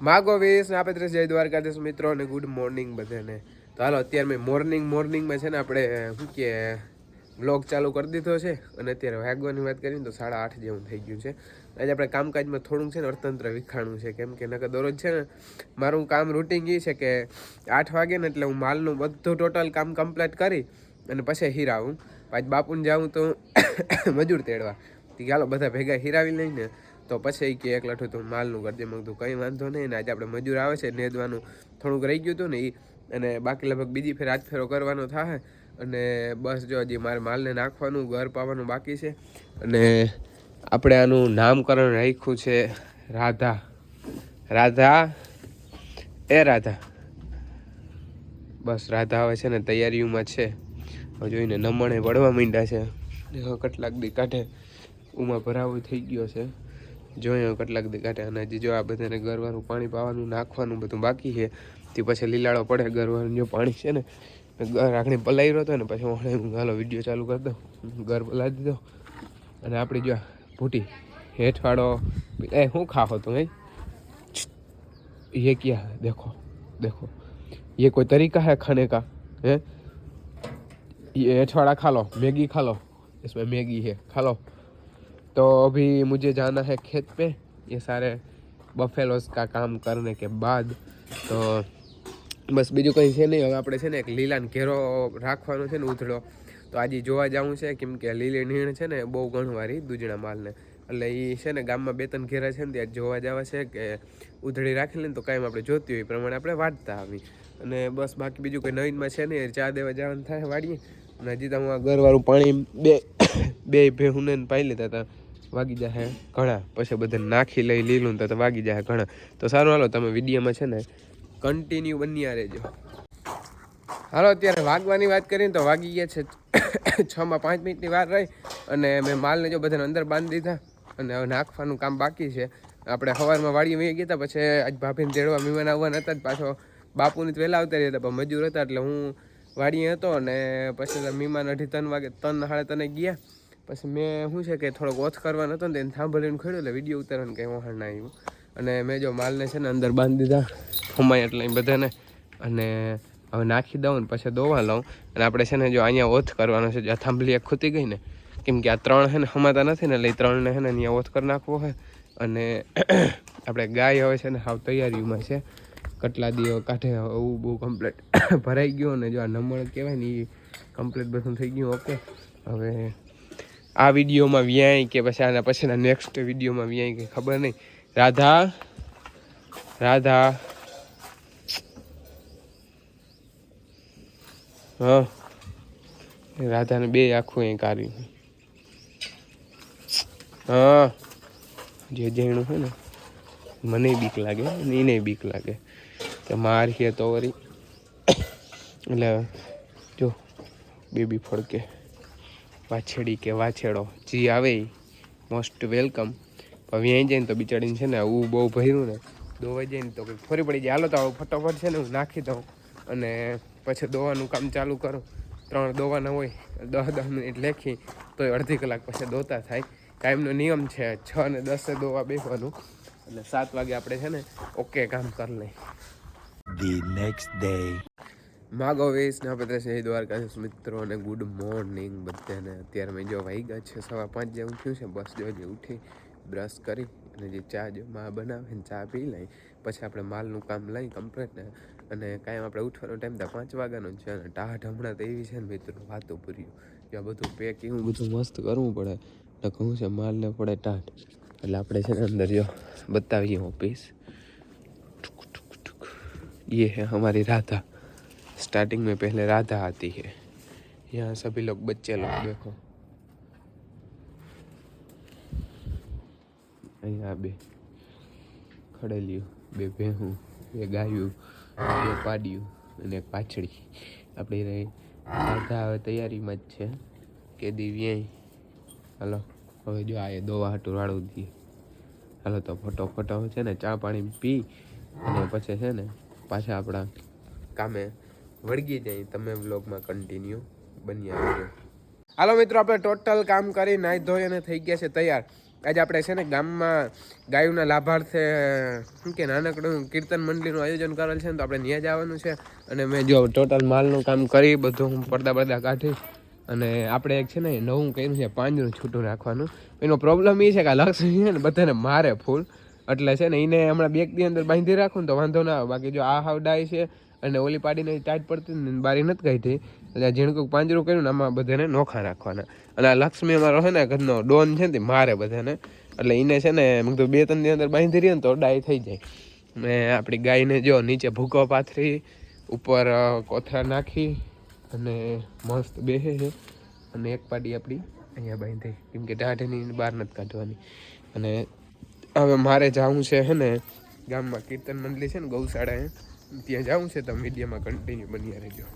માગો વીસ ને આપે 30 જય દ્વારકાધીશ મિત્રો અને ગુડ મોર્નિંગ બધાને. તો હાલો અત્યારે મેં મોર્નિંગમાં છે ને આપણે શું કે વ્લોગ ચાલુ કરી દીધો છે અને અત્યારે વાગવાની વાત કરીને તો 8:30 જેવું થઈ ગયું છે. આજે આપણે કામકાજમાં થોડુંક છે ને અર્થતંત્ર વિખાણું છે, કેમ કે નકર દરરોજ છે ને મારું કામ રૂટીન એ છે કે 8 વાગે ને એટલે હું માલનું બધું ટોટલ કામ કમ્પ્લીટ કરી અને પછી હીરાવું. આજ બાપુને જાઉં તો મજૂર તેડવા ચાલો બધા ભેગા હીરાવી લઈને તો પછી કે એક લઠું તું માલનું કરજે. મેં કીધું કંઈ વાંધો નહીં ને આજે આપણે મજૂર આવે છે નેદવાનું થોડુંક રહી ગયું હતું ને એ, અને બાકી લગભગ બીજી ફેર આજ ફેરો કરવાનો થાય. અને બસ જો હજી મારે માલને નાખવાનું ઘર પાવાનું બાકી છે. અને આપણે આનું નામકરણ રાખ્યું છે રાધા. રાધા બસ રાધા આવે છે ને તૈયારીઓમાં છે. હવે જોઈને નમણે વળવા માંડ્યા છે. કેટલાક દી કાંઠે ઉમાં ભરાવો થઈ ગયો છે. જોઈએ કેટલાક દી કાંઠે. અને હજી જો આ બધાને ગરવાનું પાણી પાવાનું નાખવાનું બધું બાકી છે. તે પછી લીલાળો પડે ગરવાનું જો પાણી છે ને રાખણી પલાવી રહ્યો હતો ને પછી હું હાલો વિડીયો ચાલુ કરી દઉં. ઘર પલાવી દીધો અને આપણી જો ભૂટી હેઠવાળો શું ખાવો તું ये क्या है? देखो ये कोई तरीका है खाने का है? ये अठवाड़ा खा लो, मैगी खा लो, इसमें मैगी है, खा लो. तो अभी मुझे जाना है खेत पे ये सारे बफेलोस का काम करने के बाद. तो બસ બીજું કંઈ છે નહીં. હવે આપણે છે ને એક લીલાને ઘેરો રાખવાનો છે ને ઉધડો, તો આજે જોવા જવું છે. કેમ કે લીલી નીણ છે ને બહુ ઘણવારી દૂધણા માલને, એટલે એ છે ને ગામમાં 2-3 ઘેરા છે ને ત્યાં જોવા જવા છે કે ઉધડી રાખી લઈને તો કાંઈ આપણે જોતી હોય એ પ્રમાણે આપણે વાટતા આવી. અને બસ બાકી બીજું કંઈ નવીનમાં છે નહીં. ચા દેવા જવાનું થાય વાડીએ. અને હજી તો હું આ ઘરવાળું પાણી બે ભેહુંને પાઈ લેતા હતા. વાગી જાય ઘણા, પછી બધા નાખી લઈ લીલું તો વાગી જાય ઘણા. તો સારું હાલો તમે વિડીયોમાં છે ને કન્ટિન્યુ બન્યા રહેજો. હાલો અત્યારે વાગવાની વાત કરીને તો વાગી ગયા છે 6-5 મિનિટની વાર રહી. અને મેં માલને જો બધાને અંદર બાંધી દીધા અને હવે નાખવાનું કામ બાકી છે. આપણે સવારમાં વાડીએ વહી ગયા હતા, પછી આજ ભાભીને તેડવા મહેમાન આવવાના હતા. પાછો બાપુને વહેલા આવતા રહ્યા હતા પણ મજૂર હતા એટલે હું વાડીએ હતો. અને પછી મહેમાન 2:30 વાગે 3-3:30 ગયા. પછી મેં શું છે કે થોડોક ઓછ કરવાનો હતો ને તેને સાંભળીને ખોડ્યું એટલે વિડીયો ઉતારવાનું કંઈ વહાણ ના આવ્યું. અને મેં જો માલને છે ને અંદર બાંધી દીધા ફમાય એટલે બધાને. અને હવે નાખી દઉં ને પછી દોવા લઉં. અને આપણે છે ને જો અહીંયા ઓથ કરવાનો છે. જો આ થાંભલી એક ખૂતી ગઈ ને, કેમ કે આ 3 છે ને હમાતા નથી ને એટલે 3ને છે ને અહીંયા ઓથ કરી નાખવો હોય. અને આપણે ગાય હવે છે ને હાવ તૈયારીમાં છે. કેટલા દીવો કાંઠે એવું બહુ કમ્પ્લીટ ભરાઈ ગયું. અને જો આ નમણ કહેવાય ને એ કમ્પ્લીટ બધું થઈ ગયું. ઓકે, હવે આ વિડીયોમાં વ્યાય કે પછી આના પછીના નેક્સ્ટ વિડીયોમાં વ્યાય કંઈ ખબર નહીં. રાધા હા રાધાને બે આખું એ કાર્યું. હા જે જેણું છે ને મને બીક લાગે ને એને બીક લાગે કે મારીએ તો વળી. એટલે જો બેબી ફડકે વાછડી કે વાછેડો જે આવે મોસ્ટ વેલકમ. પણ વ્યાઈ જાય ને તો બિચારીને છે ને આવું બહુ ભર્યું ને દોવાઈ જાય ને તો કંઈક ફરી પડી જાય. હાલો તો ફટાફટ છે ને હું નાખી દઉં અને પછી દોવાનું કામ ચાલુ કરું. 3 દોવાના હોય 10 મિનિટ લેખી તો અડધી કલાક પછી દોતા થાય. ટાઈમનો નિયમ છે 6 ને 10 દોવા બેસવાનું. એટલે 7 વાગે આપણે છે ને ઓકે કામ કરી લઈ. The next day. માગો વેસ ને આપણે જય દ્વારકાધીશ મિત્રો અને ગુડ મોર્નિંગ બધાને. અત્યારે મેં જો વાગ્યા છે 5:15 જેવું થયું છે. બસ જો જે ઉઠી બ્રશ કરી અને જે ચા જો માં બનાવે ને ચા પી લઈ પછી આપણે માલનું કામ લઈ કમ્પ્લીટ ને. અને કાંઈ આપણે ઉઠવાનો ટાઈમ તો 5 વાગ્યાનો છે. અને ટાઢ હમણાં તો એવી છે ને મિત્રો વાતો પૂર્યું કે આ બધું પેકિંગ બધું મસ્ત કરવું પડે. ને કહું છે માલને પડે ટાઢ એટલે આપણે છે ને અંદર જો बताइए ऑफिस. ये है हमारी राधा. स्टार्टिंग में पहले राधा आती है. यहाँ सभी लोग बच्चे लोग देखो. અહીંયા 2 ખડેલિયું, 2 ભેહું, 2 ગાયું, 2 પાડિયું અને એક પાછડી. આપણી રહી રાધા હવે તૈયારીમાં જ છે કે દિવ્યાઈ. હાલો હવે જો આ દોવા હાટું રાડું દઈએ. હાલો તો ફટોફટ છે ને ચા પાણી પી અને પછી છે ને પાછા આપણા કામે વળગી જાય. તમે વ્લોગમાં કન્ટિન્યુ બની આવજો. હાલો મિત્રો આપણે ટોટલ કામ કરી નાહી ધોઈ અને થઈ ગયા છે તૈયાર. આજે આપણે છે ને ગામમાં ગાયોના લાભાર્થે શું કે નાનકડું કીર્તન મંડળીનું આયોજન કરેલ છે ને તો આપણે ત્યાં જવાનું છે. અને મેં જો ટોટલ માલનું કામ કરી બધું હું પડદા કાઢી અને આપણે એક છે ને નવું કર્યું છે પાંજરું છૂટું રાખવાનું. એનો પ્રોબ્લેમ એ છે કે આ લક્ષ્મી છે ને બધાને મારે ફૂલ એટલે છે ને એને હમણાં બેગની અંદર બાંધી રાખું ને તો વાંધો ના આવે. બાકી જો આ હાવડાય છે અને ઓલી પાડીને ટાઈટ પડતી ને બારી નથી કાઢી એટલે ઝીણકું પાંજરું કર્યું ને આમાં બધાને નોખા રાખવાના. અને આ લક્ષ્મી અમારો છે ને ઘરનો ડોન છે ને મારે બધાને એટલે એને છે ને મેં તો 2-3 દી અંદર બાંધી રહી ને તો ડાય થઈ જાય. મેં આપણી ગાયને જો નીચે ભૂકો પાથરી ઉપર કોથળા નાખી અને મસ્ત બેસે છે અને એક પાડી આપણી અહીંયા બાંધી કેમ કે ટાઢીની બહાર નથી કાઢવાની. અને હવે મારે જવું છે હે ને ગામમાં કીર્તન મંડળી છે ને ગૌશાળાએ ત્યાં જવું છે તો મીડિયામાં કન્ટિન્યુ બન્યા રહેજો.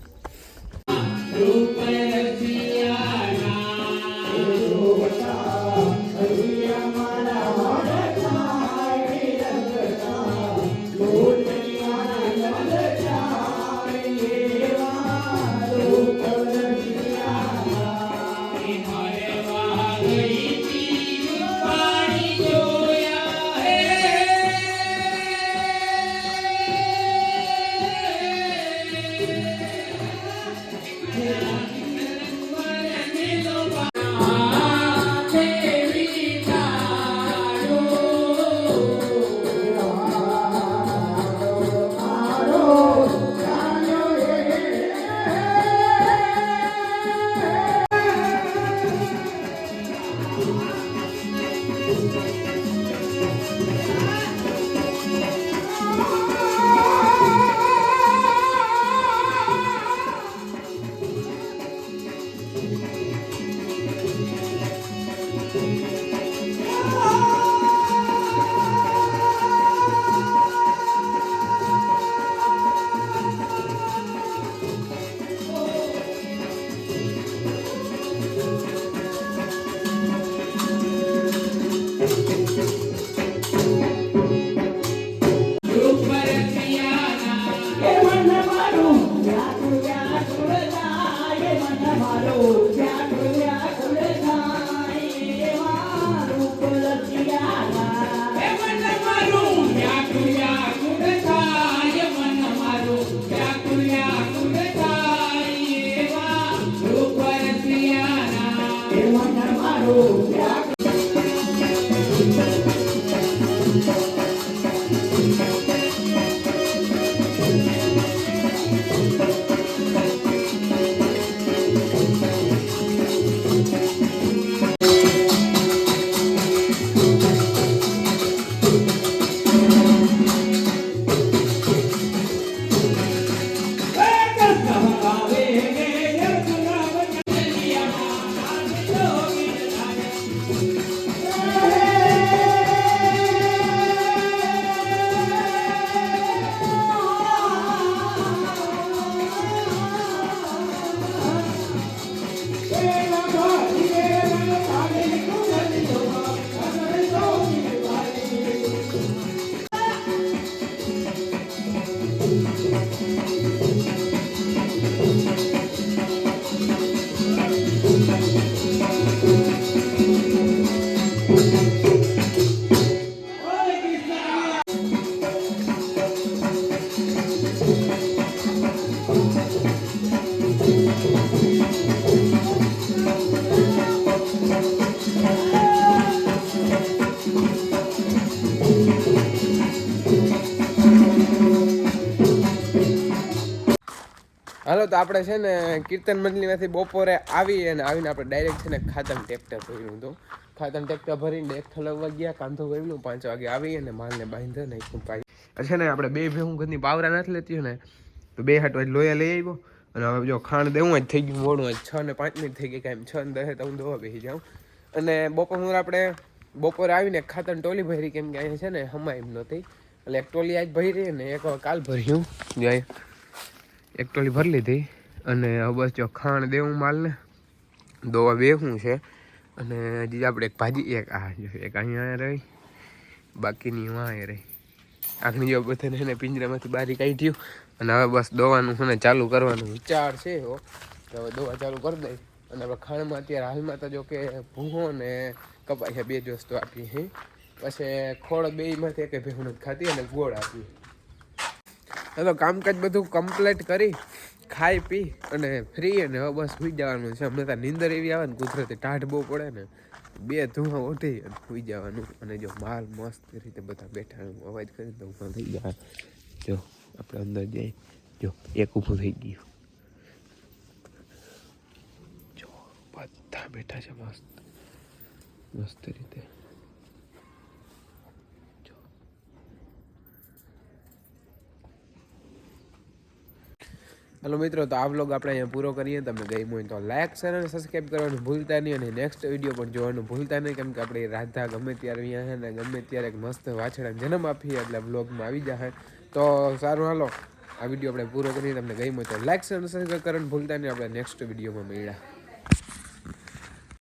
હાલો તો આપણે છે ને કીર્તન મંડળીમાંથી બપોરે આવી અને આવીને આપણે ડાયરેક્ટ છે ને ખાતમ ટ્રેક્ટર ભર્યું હતું. ખાતમ ટ્રેક્ટર ભરીને એક ઠલવવા ગયા કાંધો ભર્યું 5 વાગે આવી અને માલને બાંધ્યો ને ખૂબ પાઈ છે ને આપણે 2 ભેહું ઘરની પાવરા નથી લેતી ને તો 2 હાટ લોયા લઈ આવ્યો. અને હવે જો ખાંડ દેવું જ થઈ ગયું મોડું 6 ને 5 મિનિટ થઈ ગઈ કાંઈ 6 ને 10 તો હું દોવા બેસી જાઉં. અને આપણે બપોરે આવીને ખાતર ટોલી ભરી કેમ કે અહીંયા છે ને હમાય એમ નહોતી એટલે એક ટોલી આજ ભરી ને એક કાલ ભર્યું જાય એક ટોલી ભરી લીધી. અને બસ જો ખાણ દેવું માલને દોવા બેહું છે. અને હજી આપણે એક ભાજી એક અહીંયા રહી બાકીની વાંહે રહી આખની જો બધાને એને પિંજરામાંથી બારી કાઢ્યું. અને હવે બસ દોવાનું છે ને ચાલુ કરવાનું વિચાર છે. તો હવે દોવા ચાલુ કરી દઈ અને આપણે ખાણમાં અત્યારે હાલમાં તો જો કે ભૂંગો ને કપાસિયા 2 જ વસ્તુ આપીએ હે. પછી ખોળ 2માંથી એક ભેહું નથી ખાતી અને ગોળ આપીએ. તો કામકાજ બધું કમ્પ્લીટ કરી ખાઈ પી અને ફ્રી અને હવે બસ સુઈ જવાનું છે. અમને તો નીંદર એવી આવે ને કુદરતી ટાઢ બહુ પડે ને 2 ધુઆ ઉઠી અને સુઈ જવાનું. અને જો માલ મસ્ત રીતે બધા બેઠા અવાજ કરીને તો ઊભા થઈ જાય. જો આપણે અંદર જઈએ, જો એક ઊભું થઈ ગયું. જો બધા બેઠા છે મસ્ત મસ્ત રીતે. हेलो मित्रों, तो आप लोग આપણે અહીંયા પૂરો કરીએ. તમને ગમ્યું હોય તો લાઈક શેર અને સબસ્ક્રાઈબ કરવાનું ભૂલતા નહીં. અને નેક્સ્ટ વિડીયો પણ જોવાનું ભૂલતા નહીં, કેમ કે આપણે રાધા ગમે ત્યારે અહીંયા છે ને ગમે ત્યારે એક મસ્ત વાછડાને જન્મ આપીએ એટલે બ્લોગમાં આવી જાય. તો સારું, હાલો આ વિડીયો આપણે પૂરો કરીએ. તમને ગમ્યું હોય તો લાઈક શેર અને સબસ્ક્રાઈબ કરવાનું ભૂલતા નહીં. આપણે નેક્સ્ટ વિડીયોમાં મળ્યા.